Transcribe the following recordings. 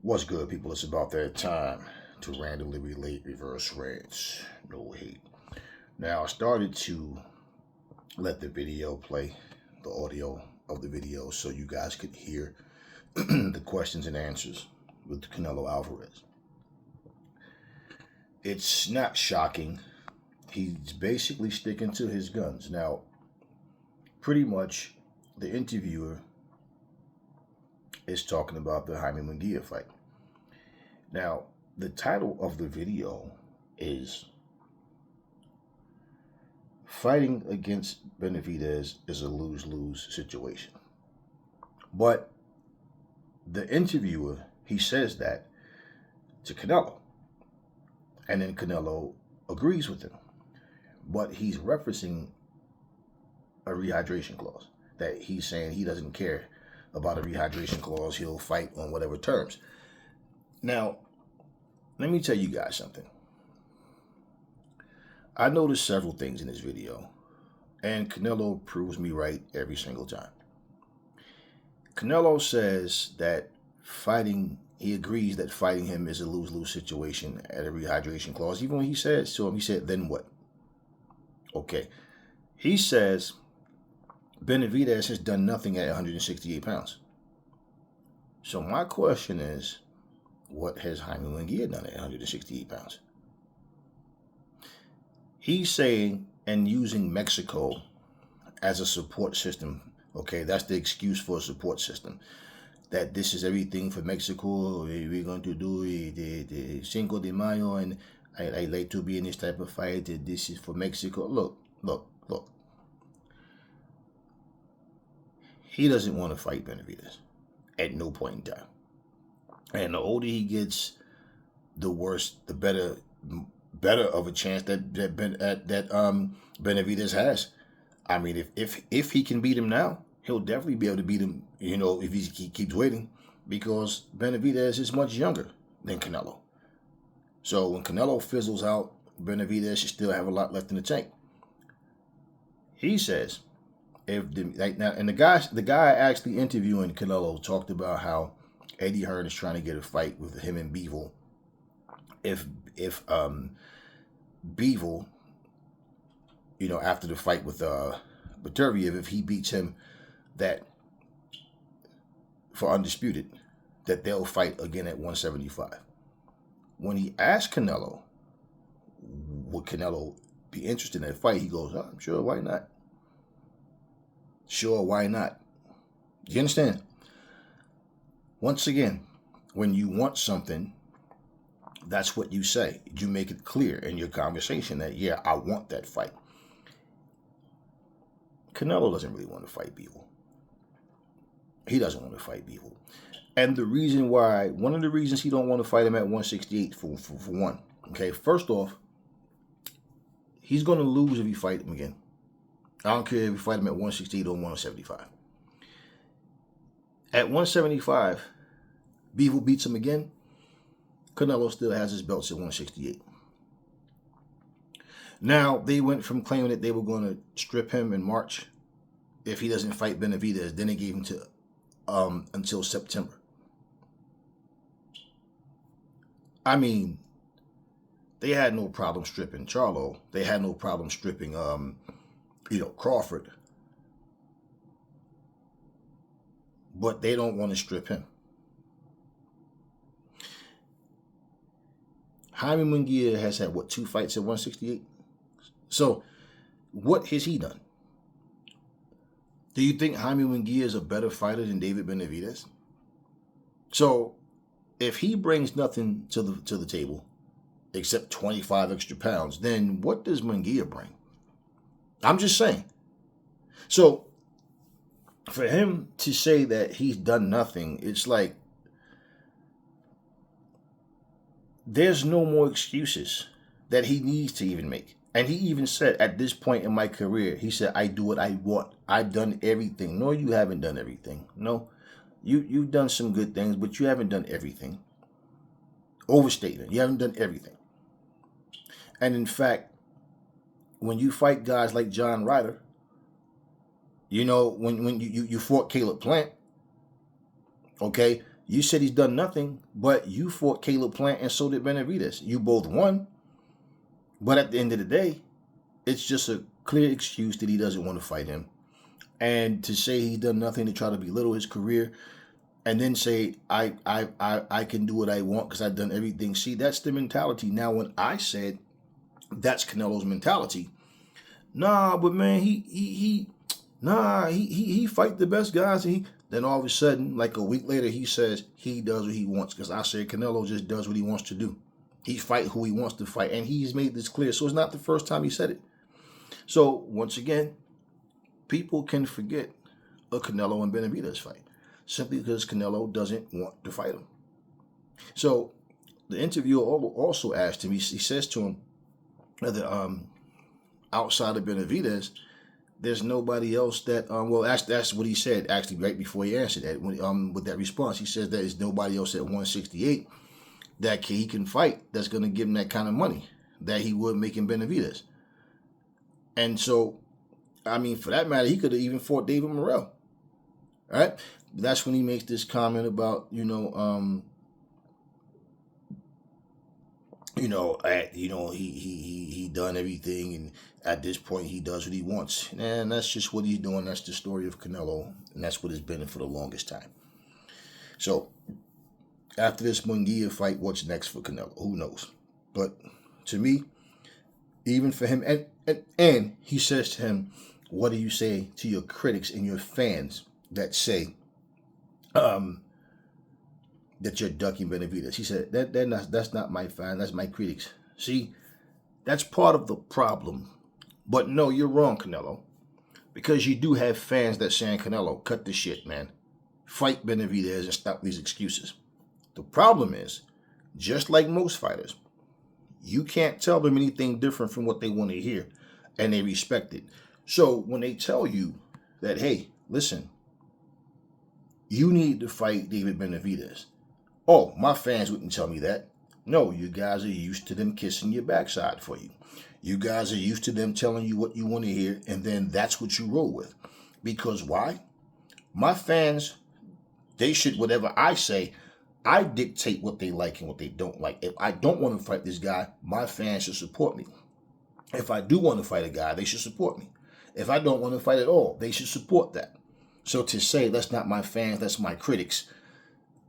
What's good, people? It's about that time to randomly relate reverse rants. No hate. Now, I started to let the video play, the audio of the video, so you guys could hear the questions and answers with Canelo Alvarez. It's not shocking. He's basically sticking to his guns. Now, pretty much, the interviewer is talking about the Jaime Munguia fight. Now, the title of the video is Fighting Against Benavides is a lose-lose situation. But the interviewer, he says that to Canelo. And then Canelo agrees with him. But he's referencing a rehydration clause. That he's saying he doesn't care about a rehydration clause. He'll fight on whatever terms. Now, let me tell you guys something. I noticed several things in this video, and Canelo proves me right every single time. Canelo says that he agrees that fighting him is a lose-lose situation at a rehydration clause. Even when he says to him, he said, then what? Okay. He says Benavides has done nothing at 168 pounds. So my question is, what has Jaime Munguia done at 168 pounds? He's saying and using Mexico as a support system. Okay, that's the excuse for a support system. That this is everything for Mexico. We're going to do the Cinco de Mayo, and I like to be in this type of fight. This is for Mexico. Look. He doesn't want to fight Benavides at no point in time. And the older he gets, the worse, the better of a chance that Benavides has. I mean, if he can beat him now, he'll definitely be able to beat him. If he keeps waiting, because Benavides is much younger than Canelo. So when Canelo fizzles out, Benavides should still have a lot left in the tank. He says, the guy actually interviewing Canelo talked about how Eddie Hearn is trying to get a fight with him and Bivol. If Bivol, after the fight with Beterbiev, if he beats him, that for undisputed, that they'll fight again at 175. When he asked Canelo, would Canelo be interested in that fight, he goes, I'm sure, why not? Sure, why not? You understand? Once again, when you want something, that's what you say. You make it clear in your conversation that, yeah, I want that fight. Canelo doesn't really want to fight Bivol. He doesn't want to fight Bivol. And one of the reasons he don't want to fight him at 168 for one. Okay, first off, he's going to lose if he fight him again. I don't care if you fight him at 168 or 175. At 175, Bivol beats him again. Canelo still has his belts at 168. Now, they went from claiming that they were going to strip him in March if he doesn't fight Benavides. Then they gave him to until September. I mean, they had no problem stripping Charlo. They had no problem stripping Crawford. But they don't want to strip him. Jaime Munguia has had, 2 fights at 168? So, what has he done? Do you think Jaime Munguia is a better fighter than David Benavides? So, if he brings nothing to the table except 25 extra pounds, then what does Munguia bring? I'm just saying. So, for him to say that he's done nothing, it's like there's no more excuses that he needs to even make. And he even said, at this point in my career, he said, I do what I want. I've done everything. No, you haven't done everything. No, you've done some good things, but you haven't done everything. Overstatement. You haven't done everything. And in fact, when you fight guys like John Ryder, when you fought Caleb Plant, okay, You said he's done nothing, but you fought Caleb Plant and so did Benavides. You both won, but at the end of the day, it's just a clear excuse that he doesn't want to fight him. And to say he's done nothing to try to belittle his career and then say, I can do what I want because I've done everything. See, that's the mentality. Now, when I said that's Canelo's mentality, nah, but man, he fight the best guys. And then all of a sudden, like a week later, he says he does what he wants because I said Canelo just does what he wants to do. He fight who he wants to fight, and he's made this clear. So it's not the first time he said it. So once again, people can forget a Canelo and Benavides fight simply because Canelo doesn't want to fight him. So the interviewer also asked him, he says to him that outside of Benavides, there's nobody else that, that's what he said actually right before he answered that. With that response, he says that there's nobody else at 168 that he can fight that's going to give him that kind of money that he would make in Benavides. And so, I mean, for that matter, he could have even fought David Morrell. All right? That's when he makes this comment about, he done everything, and at this point he does what he wants. And that's just what he's doing. That's the story of Canelo, and that's what it's been for the longest time. So, after this Munguia fight, what's next for Canelo? Who knows? But to me, even for him, and he says to him, what do you say to your critics and your fans that say that you're ducking Benavides? He said, that's not my fan, that's my critics. See, that's part of the problem. But no, you're wrong, Canelo. Because you do have fans that saying, Canelo, cut the shit, man. Fight Benavides and stop these excuses. The problem is, just like most fighters, you can't tell them anything different from what they want to hear, and they respect it. So when they tell you that, hey, listen, you need to fight David Benavides. Oh, my fans wouldn't tell me that. No, you guys are used to them kissing your backside for you. You guys are used to them telling you what you want to hear, and then that's what you roll with. Because why? My fans, they should, whatever I say, I dictate what they like and what they don't like. If I don't want to fight this guy, my fans should support me. If I do want to fight a guy, they should support me. If I don't want to fight at all, they should support that. So to say, that's not my fans, that's my critics.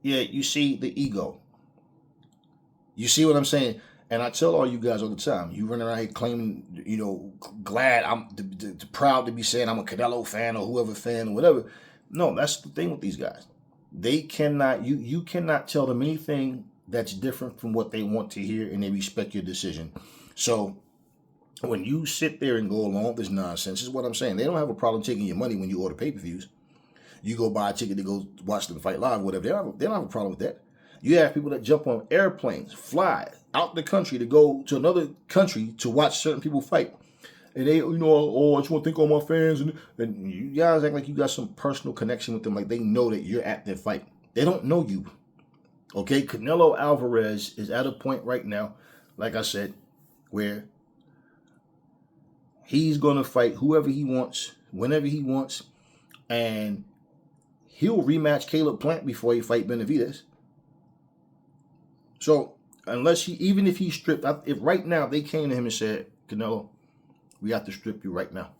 Yeah, you see the ego. You see what I'm saying? And I tell all you guys all the time, you run around here claiming, glad, I'm proud to be saying I'm a Canelo fan or whoever fan or whatever. No, that's the thing with these guys. They cannot, you cannot tell them anything that's different from what they want to hear, and they respect your decision. So when you sit there and go along with this nonsense, this is what I'm saying. They don't have a problem taking your money when you order pay-per-views. You go buy a ticket to go watch them fight live, whatever. They don't have a problem with that. You have people that jump on airplanes, fly out the country to go to another country to watch certain people fight. And they, I just want to thank all my fans. And you guys act like you got some personal connection with them. Like they know that you're at their fight. They don't know you. Okay? Canelo Alvarez is at a point right now, like I said, where he's going to fight whoever he wants, whenever he wants. And he'll rematch Caleb Plant before he fight Benavides. So, even if he's stripped, if right now they came to him and said, Canelo, we have to strip you right now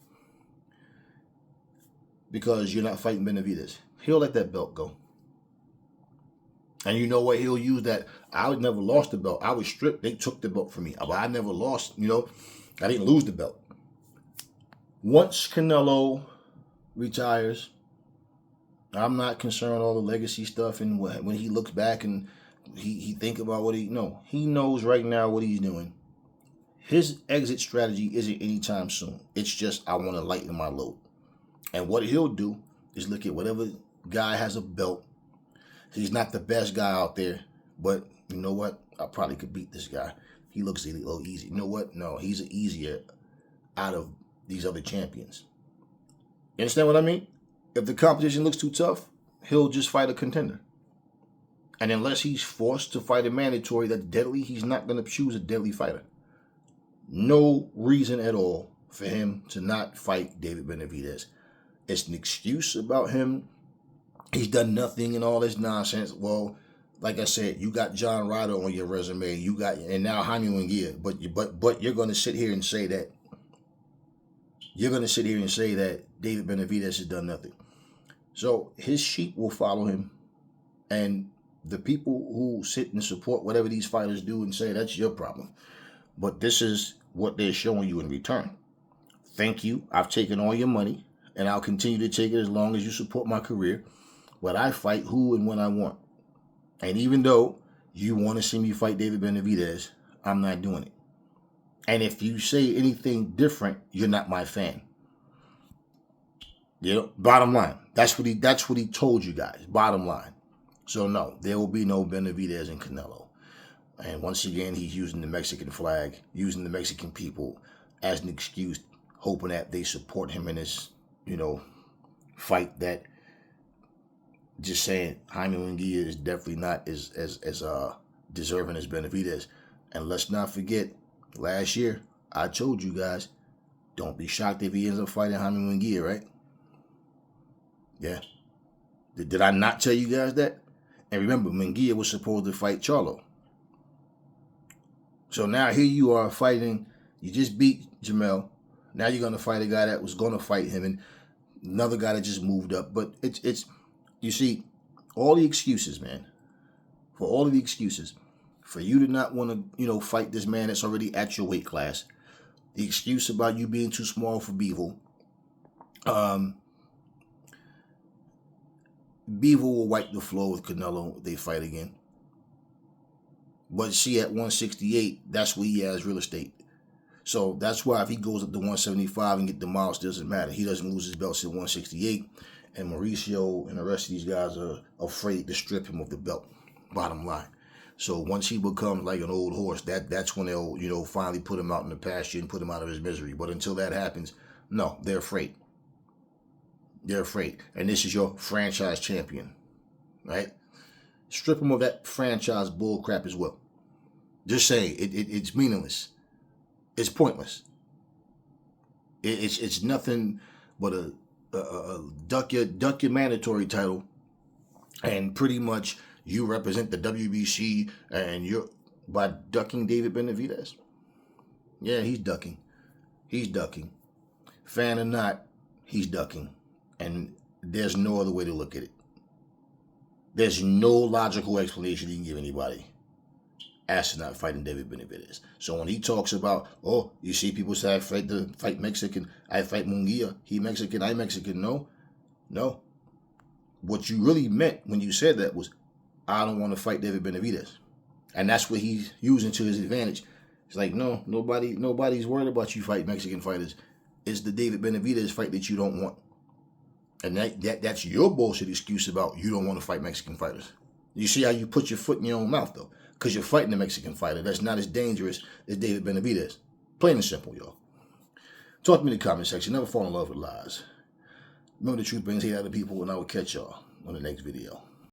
because you're not fighting Benavides, he'll let that belt go. And you know what? He'll use that. I never lost the belt. I was stripped. They took the belt from me. But I never lost, I didn't lose the belt. Once Canelo retires, I'm not concerned with all the legacy stuff and when he looks back and he think about what he knows right now what he's doing. His exit strategy isn't anytime soon. It's just, I want to lighten my load. And what he'll do is look at whatever guy has a belt. He's not the best guy out there, but you know what? I probably could beat this guy. He looks a little easy. You know what? No, he's easier out of these other champions. You understand what I mean? If the competition looks too tough, he'll just fight a contender. And unless he's forced to fight a mandatory that's deadly, he's not going to choose a deadly fighter. No reason at all for him to not fight David Benavides. It's an excuse about him He's done nothing and all this nonsense. Well, like I said, you got John Ryder on your resume. You got, and now Jaime Munguia. But you're going to sit here and say that David Benavides has done nothing. So his sheep will follow him, and the people who sit and support whatever these fighters do and say that's your problem. But this is what they're showing you in return. Thank you. I've taken all your money, and I'll continue to take it as long as you support my career. But I fight who and when I want. And even though you want to see me fight David Benavides, I'm not doing it. And if you say anything different, you're not my fan. You know, bottom line. That's what he told you guys. Bottom line. So no, there will be no Benavides and Canelo. And once again, he's using the Mexican flag, using the Mexican people as an excuse, hoping that they support him in this, fight that. Just saying, Jaime Munguia is definitely not as deserving as Benavides. And let's not forget, last year, I told you guys, don't be shocked if he ends up fighting Jaime Munguia, right? Yeah. Did I not tell you guys that? And remember, Munguia was supposed to fight Charlo. So now here you are fighting, you just beat Jamel. Now you're going to fight a guy that was going to fight him and another guy that just moved up. But it's you see, all the excuses, man, for you to not want to, fight this man that's already at your weight class, the excuse about you being too small for Bevel, Bevel will wipe the floor with Canelo if they fight again. But see, at 168, that's where he has real estate. So that's why if he goes up to 175 and get demolished, it doesn't matter. He doesn't lose his belts at 168. And Mauricio and the rest of these guys are afraid to strip him of the belt, bottom line. So once he becomes like an old horse, that's when they'll, finally put him out in the pasture and put him out of his misery. But until that happens, no, they're afraid. They're afraid. And this is your franchise champion, right? Strip him of that franchise bull crap as well. Just saying, it's meaningless. It's pointless. It's nothing but a duck your mandatory title, and pretty much you represent the WBC, and you're by ducking David Benavides. Yeah, he's ducking. Fan or not, he's ducking, and there's no other way to look at it. There's no logical explanation you can give anybody as to not fighting David Benavides. So when he talks about, you see people say I fight Mexican, I fight Munguia, he Mexican, I Mexican. No. What you really meant when you said that was, I don't want to fight David Benavides. And that's what he's using to his advantage. It's like, no, nobody's worried about you fight Mexican fighters. It's the David Benavides fight that you don't want. And that's your bullshit excuse about you don't want to fight Mexican fighters. You see how you put your foot in your own mouth, though? Because you're fighting a Mexican fighter that's not as dangerous as David Benavides. Plain and simple, y'all. Talk to me in the comment section. Never fall in love with lies. Remember, the truth brings hate out of people, and I will catch y'all on the next video.